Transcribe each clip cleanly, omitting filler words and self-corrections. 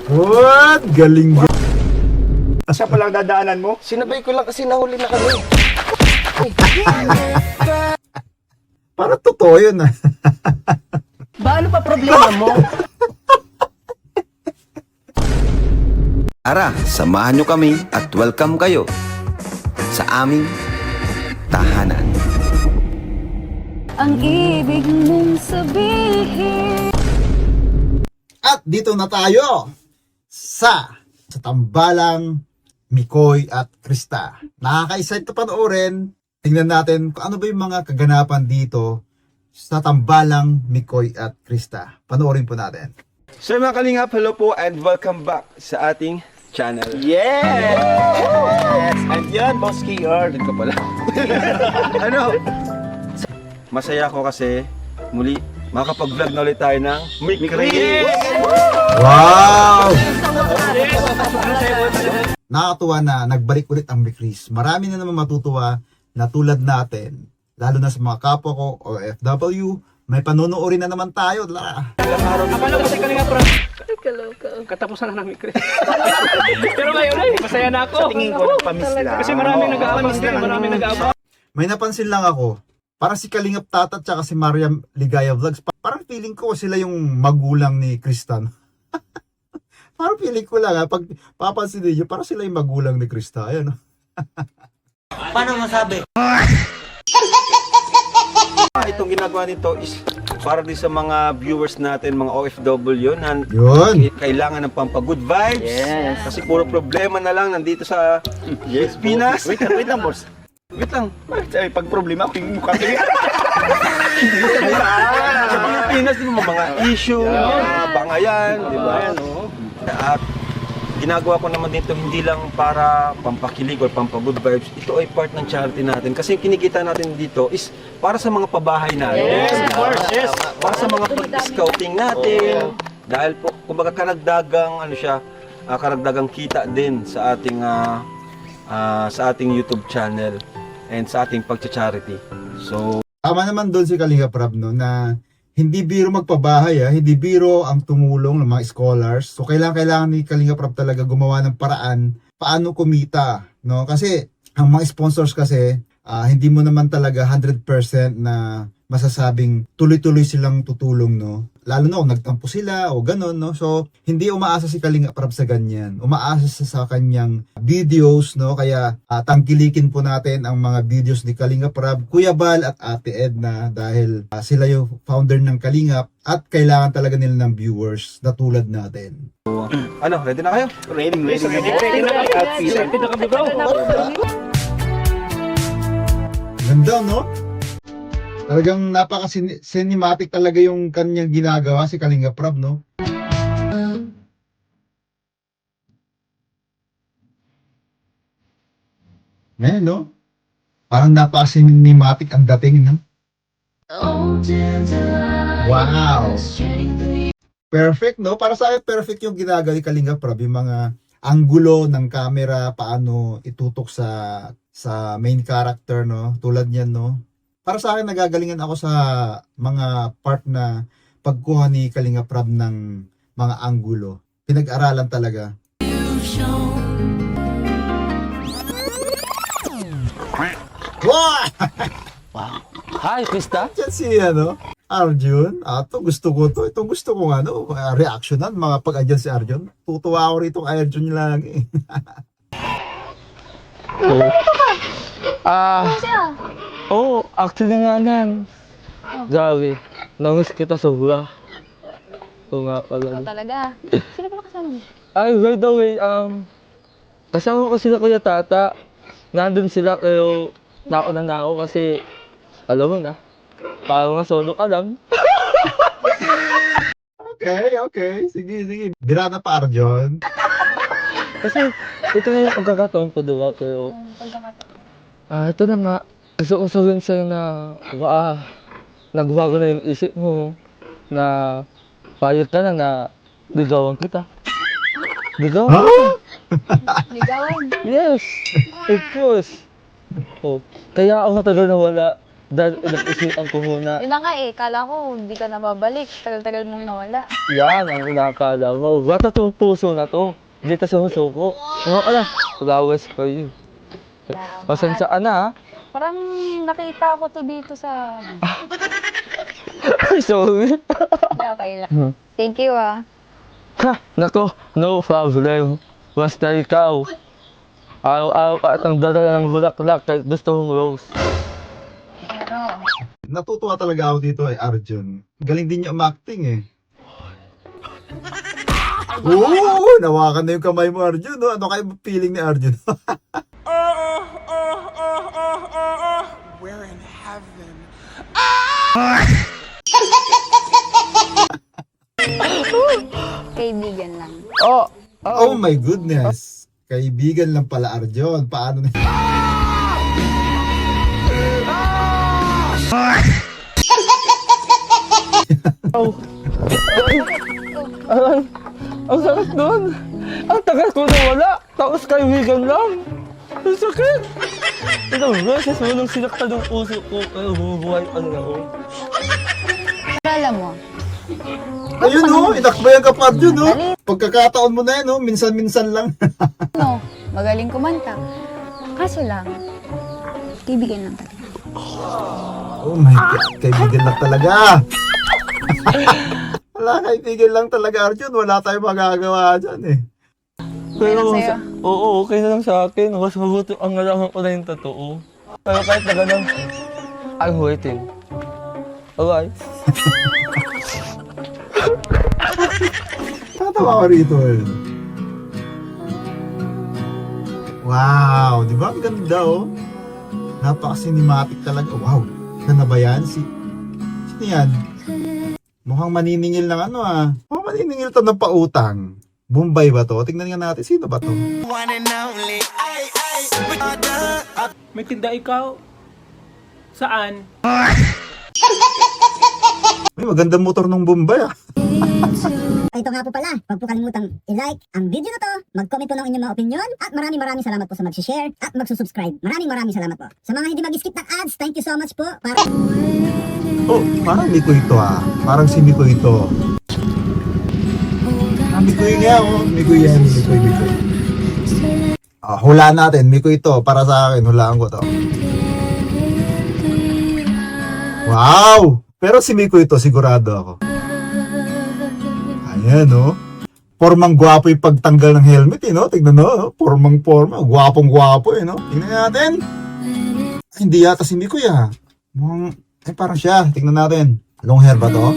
What? Galing. Siya palang dadaanan mo? Sinabay ko lang kasi nahuli na kami. Parang totoo yun ah. Ba, ano pa problema mo? Tara, samahan nyo kami at welcome kayo sa aming tahanan. Ang ibig mong sabihin. At dito na tayo sa tambalang Mikoy at Krista. Nakaka-excite to panoorin. Tingnan natin kung ano ba yung mga kaganapan dito sa tambalang Mikoy at Krista. Panoorin po natin. So mga kalingap, hello po and welcome back sa ating channel. Yes! And yan, Boss KR. Dito ka pala. Ano? Masaya ako kasi muli makakapag-vlog na ulit tayo ng Mikri. Wow! Nakakatuwa na nagbalik ulit ang Mikris. Marami na naman matutuwa na tulad natin. Lalo na sa mga kapwa ko o FW, may panonoorin na naman tayo. Akala ko si Kalinga Prab. Katapusan na ng Mikri. Pero ngayon ay masaya na ako. Sa tingin ko, nagpamiss lang. Kasi maraming nag-aabang din, maraming nag-aabang. May napansin lang ako. Parang si Kalingap Tata at saka si Mariam Ligaya Vlogs. Parang feeling ko sila yung magulang ni Kristan. Parang feeling ko lang ha. Pag papansin niyo, parang sila yung magulang ni Krista. Ayan. Itong ginagawa nito is para din sa mga viewers natin, mga OFW na Yun. kailangan ng pampagood vibes. Yes. Kasi puro problema na lang nandito sa Pilipinas. Wait lang, boss. Wait lang. Ay, pag problema, yung mukha ko. Sa Pilipinas, di ba mga issue, mga bangayan, di ba? At ginagawa ko naman dito hindi lang para pampakilig or pampagood vibes. Ito ay part ng charity natin. Kasi yung kinikita natin dito is para sa mga pabahay natin. Yes, of course, yes. Para sa mga pag-scouting natin. Dahil po, kumbaga karagdagang, karagdagang kita din sa ating YouTube channel and sa ating pagcha-charity. So, Tama naman doon si Kalingap Rab no, na hindi biro magpabahay hindi biro ang tumulong ng mga scholars. So kailangan ni Kalingap Rab talaga gumawa ng paraan paano kumita, no? Kasi ang mga sponsors kasi hindi mo naman talaga 100% na masasabing tuloy-tuloy silang tutulong, no? Lalo na kung nagtampo sila o gano'n, no? So, hindi umaasa si Kalingap Rab sa ganyan. Umaasa sa kanyang videos, no? Kaya tangkilikin po natin ang mga videos ni Kalingap Rab, Kuya Bal at Ate Edna dahil sila yung founder ng Kalingap at kailangan talaga nila ng viewers na tulad natin. ready na kayo? Ready na Excited na kami, bro. Ganda, no? Talagang napaka-cinematic talaga yung kanyang ginagawa si Kalingap Rab, no? Ngayon, no? Parang napaka-cinematic ang dating, no? Wow! Perfect, no? Para sa akin, perfect yung ginagawa ni Kalingap Rab. Yung mga anggulo ng camera, paano itutok sa main character, no? Tulad niyan, no? Para sa akin, nagagalingan ako sa mga part na pagkuha ni Kalingap Rab ng mga anggulo. Pinag-aralan talaga. Wow! Hi, Krista. Yan si, Arjun. Ito, gusto ko to. Itong gusto ko reactionan. Mga pag-adyan si Arjun. Tutuwa ako rito kay Arjun lagi. Actually nga lang. Grabe. Nangis kita sobra. Oo nga pala. Talaga. Sino pala kasama mo? Ay, by the way, kasama ko sila Kuya Tata. Nandun sila pero nauna na ako kasi alam mo na. Parang nga solo ka lang. Okay. Sige. Bira na pa, Arjun. Kasi ito na yung pagkakataon ko diba pero ito na nga. Gusto ko sabihin sa'yo na nagbago na yung isip mo na payot ka na ligawan kita. Ligawan? Ligawan. Yes! Of course! Kaya ako matagal na wala. Dahil nag-isipan ko muna, Yun na nga eh, kala ko hindi ka na babalik. Tagal-tagal mong nawala. yan ang inakala mo. Bata itong puso na to. Hindi ito sumusuko. Ano ka na? Flowers for you. Pasensya ka na ha. Parang nakita ko to dito sa... Sorry. Okay lang. Thank you ah. Ha, nako, no problem. Basta ikaw. Araw-araw at ang dala ng bulaklak kahit gusto mong rose. Ano? Natutuwa talaga ako dito ay Arjun. Galing din niya umacting eh. Oo, nawakan na yung kamay mo Arjun. No? Ano kayo feeling ni Arjun? Kaibigan lang. Oh my goodness. Kaibigan lang pala Arjun. Paano na? Ang sakit doon. Ang tagal ko nawala. Tapos kaibigan lang. Ang sakit. Ilang beses mo nang sinaktan ng puso ko. Pero bumubuhay pa rin ako. Pero alam mo, Ayun no, inakbayan ka pa Arjun no. Pagkakataon mo na yan no, minsan-minsan lang. no, magaling kumanta. Kaso lang, kaibigan lang talaga. Oh my God, kaibigan lang talaga. Wala, kaibigan lang talaga Arjun. Wala tayong magagawa dyan eh. lang sa'yo? Oo, okay na lang sa akin. Mas mabuti ang nalaman ko na yung totoo. Pero kahit na ganun, I'm waiting. Alright? Tatawa ko rito eh. Wow, di ba? Ang ganda oh. Napaka-cinematic talaga. Wow, na ba yan? Sino yan? Mukhang maniningil ng ano ah. Mukhang maniningil to ng pautang. Bombay ba to? Tingnan nga natin. Sino ba to? May tinda ikaw? Saan? May magandang motor ng Bombay ah. Ito nga po pala, huwag po kalimutang i-like ang video na to, mag-comment po ng inyong mga opinion, at maraming salamat po sa mag-share at magsusubscribe. Maraming salamat po. Sa mga hindi mag-skip ng ads, thank you so much po. Oh, parang Miko ito ah. Parang si Miko ito. Ah, Miko yun nga oh. Miko yan, Miko. Ah, hulaan natin. Miko ito. Para sa akin, hulaan ko to. Wow! Pero si Miko ito, sigurado ako. Ayan oh. Formang gwapo yung pagtanggal ng helmet eh no. Tignan no. Formang. Gwapong gwapo eh no. Tignan natin. Ay, hindi yata si Miko ya. Mukhang parang siya. Tignan natin. Long hair ba to?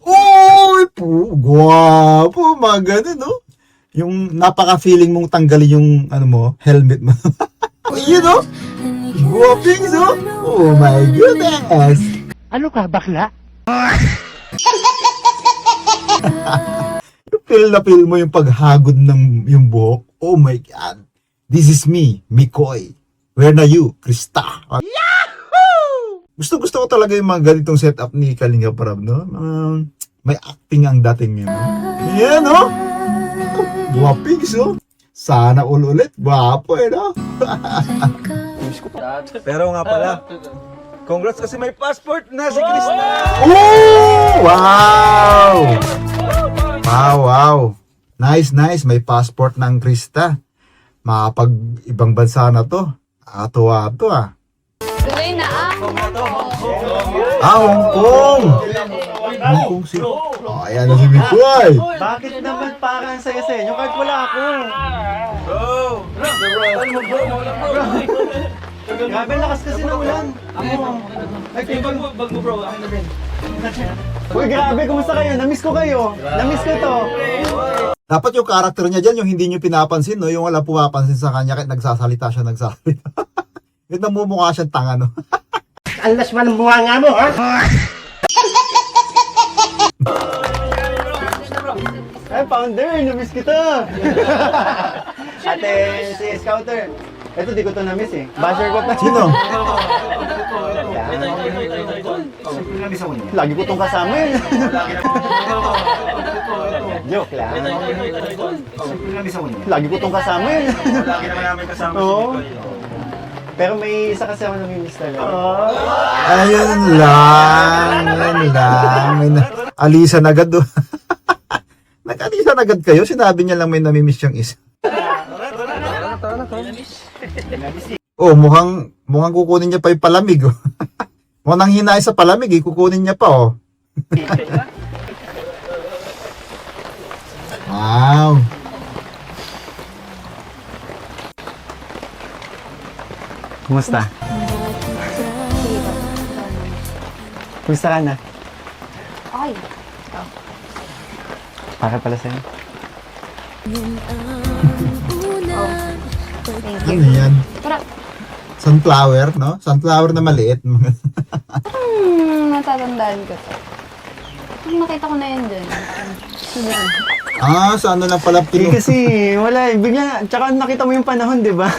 Uy! Gwapo! Maganda, no? Yung napaka-feeling mong tanggalin yung, ano mo, helmet mo. Yun, no? Gwapings, no? Oh my goodness! Ano ka, bakla? Feel mo yung paghagod ng yung buhok. Oh my God! This is me, Mikoy. Where na you, Krista? Gusto ko talaga yung mga ganitong setup ni Kalinga Prab, no? May acting ang dating yun, no? Yan, no? Guwapings, no? Sana ulit. Guwapo, eh, no? Pero nga pala, congrats kasi may passport na si Krista! Oh! Wow! Wow. Nice. May passport ng Krista. Makapag ibang bansa na to. Tuwa to, ah. Tuloy na Hong Kong! Hong Kong si... Oh, ayan na si Mikoy! Bakit naman parang saya-saya nyo? Kahit wala ako. Grabe lakas kasi ng ulan. Ay, bag mo bro, ako na din. Uy, grabe, kumusta kayo? Namiss ko kayo. Namiss ko to. Dapat yung karakter niya dyan, yung hindi nyo pinapansin, no? Yung wala pumapansin sa kanya, kahit nagsasalita siya. Yung namumukha siyang tanga, no? Alas man ang bunga nga mo, ha? Ay, founder, namiss kita. Ate, si Scouter. Ito, di ko to namiss eh. Basher ko to. Sino? Lagi ko tong kasama yun. Joke lang. Lagi ko tong kasama yun. Lagi naman namin kasama Oo. si Mikoy. Pero may isa kasi ako namimiss talaga. Ayun lang. Alisan agad do. Nag-alisan agad kayo. Sinabi niya lang may namimiss siyang isa. Oh, mukhang kukunin niya pa yung palamig. Oh. Mukhang nanghinay sa palamig, kukunin niya pa, oh. Wow. Kumusta? Kumusta ka na? Okay. Para pala sa'yo. Thank Ano you. yan? Para, Sunflower, no? Sunflower na maliit. natatandaan ko to. Nakita ko na yun dun. Siguro. Sa ano lang pala Hindi kasi, wala eh. Bigla, tsaka nakita mo yung panahon, di ba?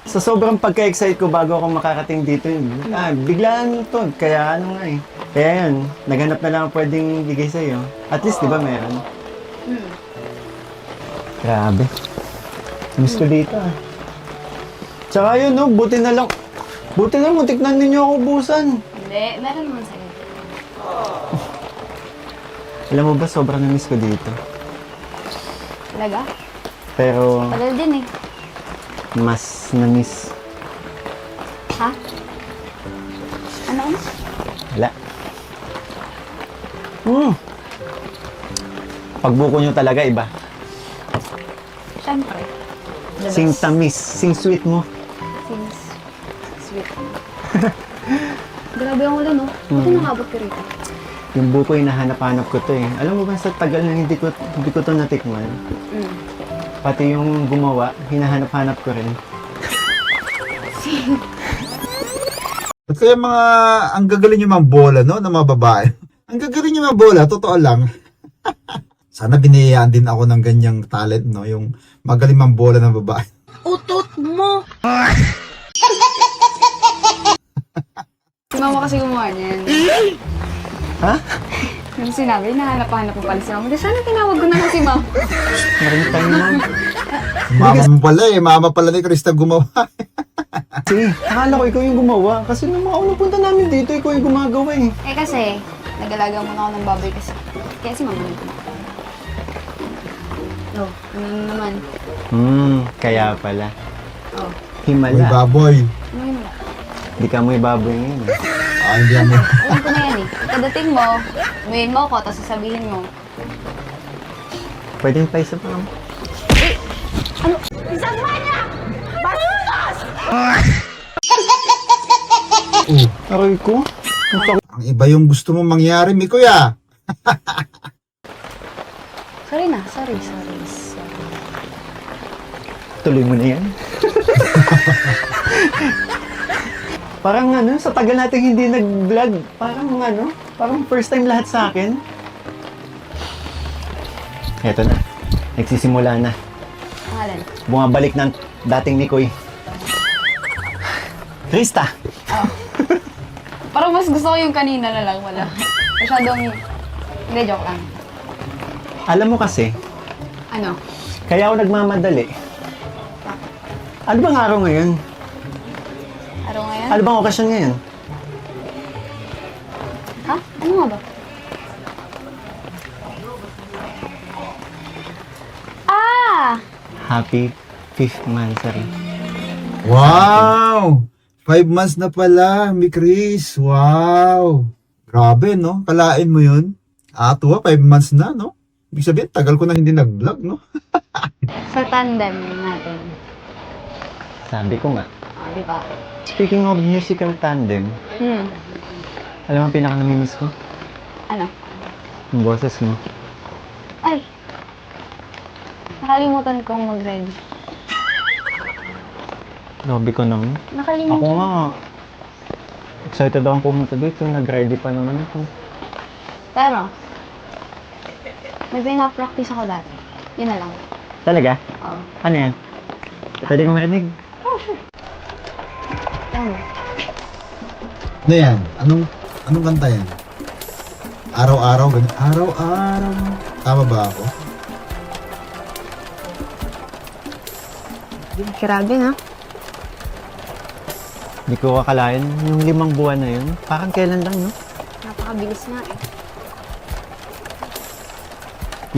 Sa sobrang pagka-excite ko bago ako makarating dito yun. Biglaan to. Kaya ano nga eh. Kaya yun, naghanap na lang ako pwedeng bigay sa'yo. At least, di ba meron? Grabe. Miss ko dito ah. Tsaka yun no, buti na lang, muntik na ninyo ako ubusan. Hindi, meron naman sa'yo. Alam mo ba, sobrang na-miss ko dito. Talaga? Pero, Tagal din eh. mas na-miss. Ha? Ano? Wala. Pagbuko nyo talaga, iba. Siyempre. The Sing best. tamis, sing sweet mo. Things sweet. Grabe ang ulan, no? Buti nakabot ka rito. Yung buko, hinahanap-hanap ko to eh. Alam mo ba, sa tagal na hindi ko to natikman, pati yung gumawa, hinahanap-hanap ko rin. At kaya ang gagaling yung mga bola, no? Ng mga babae. Ang gagaling yung mga bola, totoo lang. Sana biniyayaan din ako ng ganyang talent, no? Yung magaling mang bola ng babae. Utot mo! Si mama kasi gumawa niyan. Ha? Yung sinabi, nahanap-hanap mo pala si mama. Di sana tinawag ko na lang si mama. Narinig tayo naman. Mama mo pala eh. Mama pala ni Krista gumawa. Kasi, akala ko ikaw yung gumawa. Kasi nung mga unang punta namin dito, ikaw yung gumagawa eh. Eh kasi, nag-alaga muna ako ng baboy kasi. Kaya si mama nito. Oh, ano naman? Kaya pala. Oh, Uy, Himala. baboy. ano yun? Di ka mo ibaboy ngayon eh. Hindi mo. Alam ko na yan eh. Pagdating mo, umiin mo ako, tapos sasabihin mo. Pwedeng pa isa pa. Ano? Isang manya! Bastos! Aray ko? Ang iba yung gusto mong mangyari, mi kuya. Sorry na, sorry. Tuloy mo na yan. Parang sa tagal natin hindi nag-vlog, parang first time lahat sa akin. Eto na, nagsisimula na. Pangalan? Bumabalik ng dating Nikoy. Krista! Parang mas gusto ko yung kanina na lang, wala. Masyadong, hindi, joke lang. Alam mo kasi, Ano? kaya ako nagmamadali. Ano bang araw ngayon? Araw ngayon? Ano bang okasyon ngayon? Ha? Ano nga ba? Happy 5th monthsary. Wow! 5 months na pala, mi Chris. Wow! Grabe, no? Kalain mo yun? Tuwa, 5 months na, no? Ibig sabihin, tagal ko na hindi nag-vlog, no? Sa tandem natin. Sabi ko nga. Di ba? Speaking of musical tandem, alam mo ang pinaka-namimiss ko? Ano? Yung boses mo. Ay! Nakalimutan kong mag-ready. Lobby ko naman. Ako Nakalimutan. nga. Excited akong pumunta dito. Nag-ready pa naman ako. Pero, may pinapractice ako dati. Yun na lang. Talaga? Oo. Ano yan? Pwede kong marinig? Yan. Ano yan? Anong kanta yan? Araw-araw, ganun. Araw-araw. Tama ba ako? Grabe na. Hindi ko kakalain. Yung 5 buwan na yun, parang kailan lang, no? Napakabilis nga eh.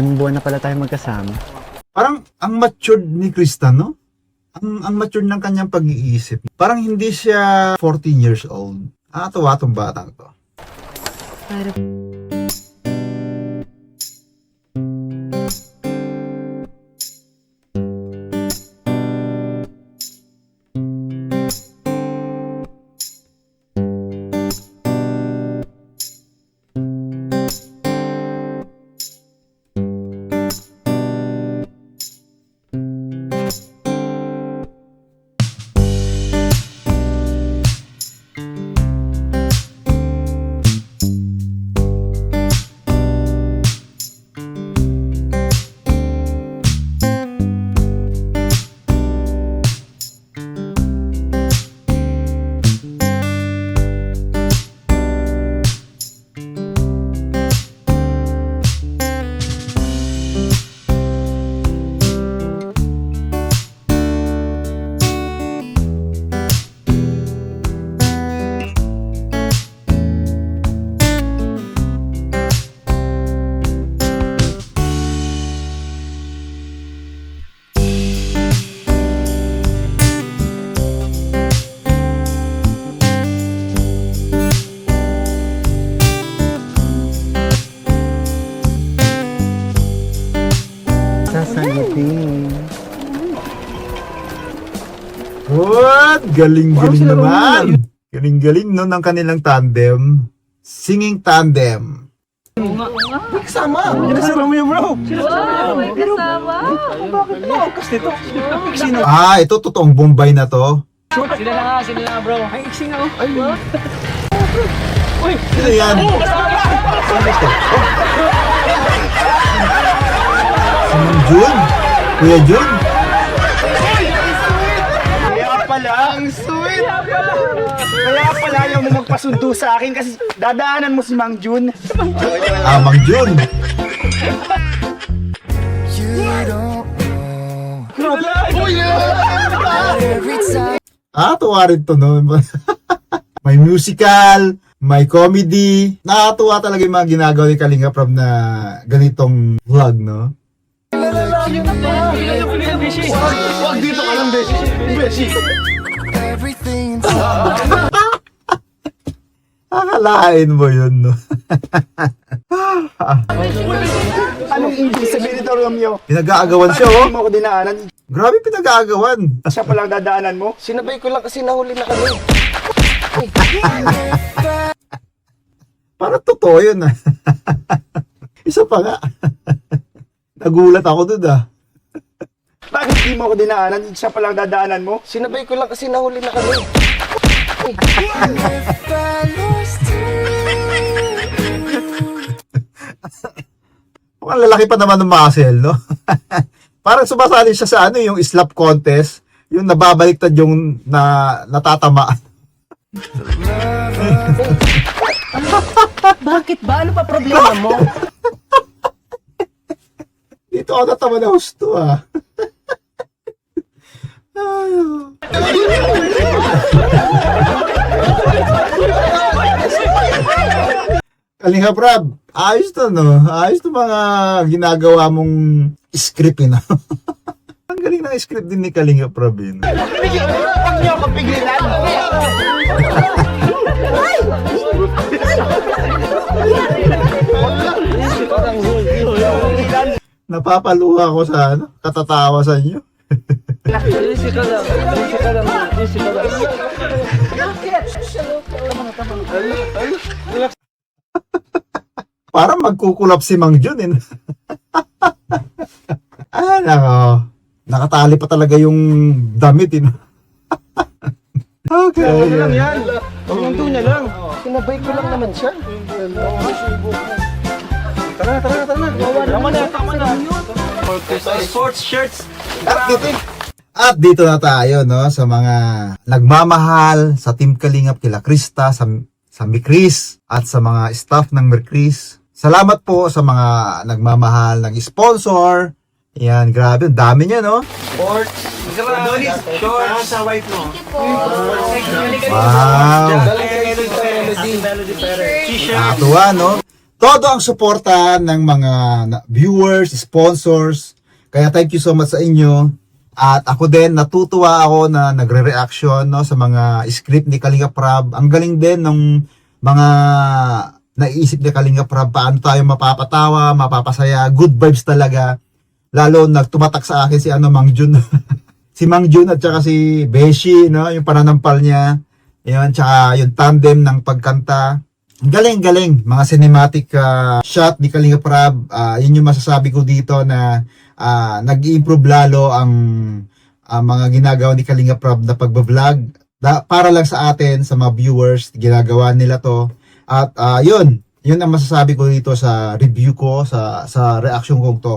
5 buwan na pala tayo magkasama. Parang ang matured ni Krista, no? Ang matured ng kanyang pag-iisip. Parang hindi siya 14 years old. Tuwa tong batang to. Sasagutin. What? Galing-galing naman. Galing-galing, no, ng kanilang tandem. Singing tandem. Kasama! Kasama mo yun, bro! Wow, may kasama. Bakit mo? Kasi ito. Ito totoong Bombay na to. Sila na nga bro. Ay, iksi nga oh. Ay, Sino yan? Sino to? Si Mang Jun? Kuya Jun? Kaya pala, ang sweet! Kaya pala ayaw mo magpasundo sa akin kasi dadaanan mo si Mang Jun. Mang Jun. Tuwa rin to, no? May musical, may comedy. Nakatuwa talaga yung mga ginagawa ni Kalinga Prab na ganitong vlog, no? Huwag dito ka lang, Beshi. Beshi. Akalain mo yun, no? Anong ibig sabihin nito, Romeo? Pinag-aagawan siya, oh. Hindi mo ako dinaanan. Grabe pinag-aagawan. Siya palang dadaanan mo. Sinabay ko lang kasi nahuli na kami. Parang totoo yun, ah. Isa pa nga. Nagulat ako dun, ah. Bakit hindi mo ako dinaanan? Siya palang dadaanan mo. Sinabay ko lang kasi nahuli na kami. Mukhang lalaki pa naman ng muscle, no? Parang sumasali siya sa ano, yung slap contest, yung nababaliktad yung natatama. Bakit ba? Ano pa problema mo? Dito ako natawa na husto, ah. Kalinga Prab, ayos to, no? Ayos to mga ginagawa mong script, no? Ang galing ng script din ni Kalinga Prab, yun. Huwag niyo ako pigilan. Napapaluha ko sa ano, katatawa sa inyo. Easy ka lang. Easy ka lang. Easy ka lang. Parang magkukulap si Mang Jun, eh. Nako. Nakatali pa talaga yung damit, eh. Okay. Lang yan. Huminto niya lang. Sinabay ko lang naman siya. Tara na. Tama na. Sports shirts. At dito na tayo, no, sa mga nagmamahal sa Team Kalingap kila Krista, sa Mikris, at sa mga staff ng Mikris. Salamat po sa mga nagmamahal, nag-sponsor. Yan, grabe, ang dami niya, no? Sports. Parang sa wife mo. Wow! Nakatuwa, no? Todo ang suporta ng mga viewers, sponsors. Kaya thank you so much sa inyo. At ako din, natutuwa ako na nagre-reaction no, sa mga script ni Kalinga Prab. Ang galing din ng mga naiisip ni Kalinga Prab. Paano tayo mapapatawa, mapapasaya. Good vibes talaga. Lalo nagtumatak sa akin si Mang Jun. Si Mang Jun at saka si Beshi, no? Yung pananampal niya. Yun, tsaka yung tandem ng pagkanta. Galing-galing. Mga cinematic shot ni Kalinga Prab. Yun yung masasabi ko dito na nag-i-improve lalo ang mga ginagawa ni Kalinga Prab na pagbablog. Para lang sa atin, sa mga viewers, ginagawa nila to. At yun ang masasabi ko dito sa review ko, sa reaction ko to.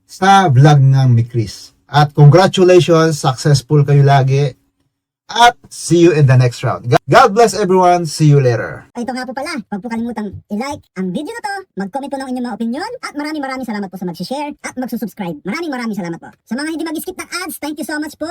Sa vlog ng Mikris. At congratulations, successful kayo lagi. At see you in the next round. God bless everyone. See you later. Ito nga po pala, huwag po kalimutang i-like ang video na to, mag-comment po ng inyong mga opinion, at maraming salamat po sa mag-share at magsusubscribe. Maraming salamat po. Sa mga hindi mag-skip ng ads, thank you so much po.